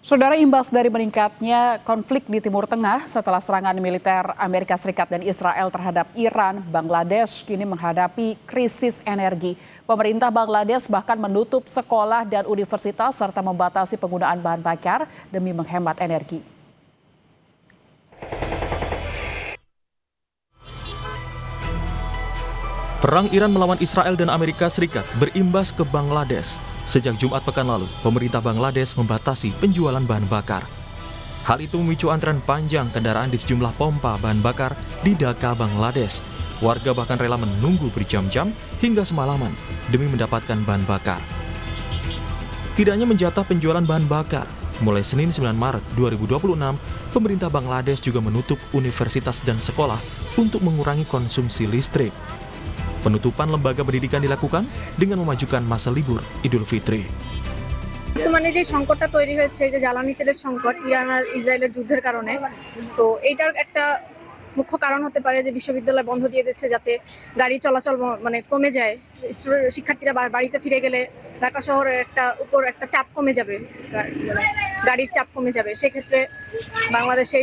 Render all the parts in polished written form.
Saudara, imbas dari meningkatnya konflik di Timur Tengah setelah serangan militer Amerika Serikat dan Israel terhadap Iran, Bangladesh kini menghadapi krisis energi. Pemerintah Bangladesh bahkan menutup sekolah dan universitas serta membatasi penggunaan bahan bakar demi menghemat energi. Perang Iran melawan Israel dan Amerika Serikat berimbas ke Bangladesh. Sejak Jumat pekan lalu, pemerintah Bangladesh membatasi penjualan bahan bakar. Hal itu memicu antrean panjang kendaraan di sejumlah pompa bahan bakar di Dhaka, Bangladesh. Warga bahkan rela menunggu berjam-jam hingga semalaman demi mendapatkan bahan bakar. Tidak hanya menjatah penjualan bahan bakar, mulai Senin 9 Maret 2026, pemerintah Bangladesh juga menutup universitas dan sekolah untuk mengurangi konsumsi listrik. Penutupan lembaga pendidikan dilakukan dengan memajukan masa libur Idul Fitri. বর্তমানে যে সংকটটা তৈরি হয়েছে, যে জ্বালানি তেলের সংকট Iran আর ইসরায়েলের যুদ্ধের কারণে, তো এইটার একটা মুখ্য কারণ হতে পারে যে বিশ্ববিদ্যালয় বন্ধ দিয়ে দিচ্ছে, যাতে গাড়ি চলাচল মানে কমে যায়। শিক্ষার্থীরা বাড়িতে ফিরে গেলে ঢাকা শহরের উপর একটা চাপ কমে যাবে, গাড়ির চাপ কমে যাবে। সেক্ষেত্রে বাংলাদেশে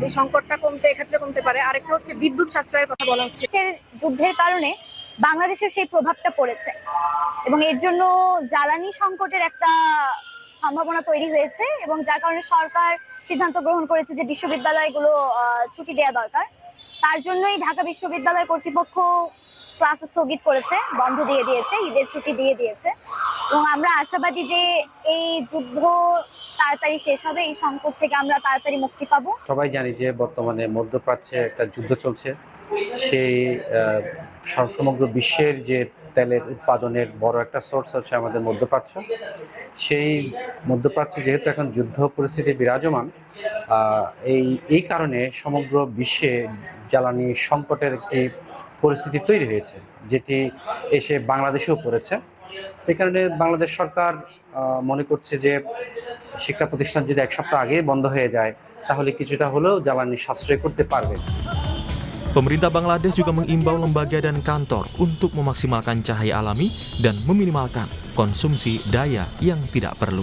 এই সংকটটা এক্ষেত্রে কমতে পারে। আরেকটা হচ্ছে বিদ্যুৎ সাশ্রয়ের কথা বলা হচ্ছে। যুদ্ধের কারণে বাংলাদেশের সেই প্রভাবটা পড়েছে এবং এর জন্য জ্বালানি সংকটের একটা সম্ভাবনা তৈরি হয়েছে এবং যার কারণে সরকার সিদ্ধান্ত গ্রহণ করেছে যে বিশ্ববিদ্যালয়গুলো ছুটি দেওয়া দরকার। তার জন্যই ঢাকা বিশ্ববিদ্যালয় কর্তৃপক্ষ ক্লাস স্থগিত করেছে, বন্ধ দিয়ে দিয়েছে, ঈদের ছুটি দিয়ে দিয়েছে এবং আমরা আশাবাদী যে এই যুদ্ধ তাড়াতাড়ি শেষ হবে, এই সংকট থেকে আমরা তাড়াতাড়ি মুক্তি পাবো। সবাই জানি যে বর্তমানে মধ্যপ্রাচ্যে একটা যুদ্ধ চলছে। সেই সমগ্র বিশ্বের যে তেলের উৎপাদনের বড় একটা সোর্স হচ্ছে আমাদের মধ্যপ্রাচ্য। সেই মধ্যপ্রাচ্যে যেহেতু এখন যুদ্ধ পরিস্থিতি বিরাজমান, এই কারণে সমগ্র বিশ্বে জ্বালানি সংকটের একটি পরিস্থিতি তৈরি হয়েছে, যেটি এসে বাংলাদেশেও পড়েছে। এই কারণে বাংলাদেশ সরকার মনে করছে যে শিক্ষা প্রতিষ্ঠান যদি এক সপ্তাহ আগে বন্ধ হয়ে যায়, তাহলে কিছুটা হলেও জ্বালানি সাশ্রয় করতে পারবে। Pemerintah Bangladesh juga mengimbau lembaga dan kantor untuk memaksimalkan cahaya alami dan meminimalkan konsumsi daya yang tidak perlu.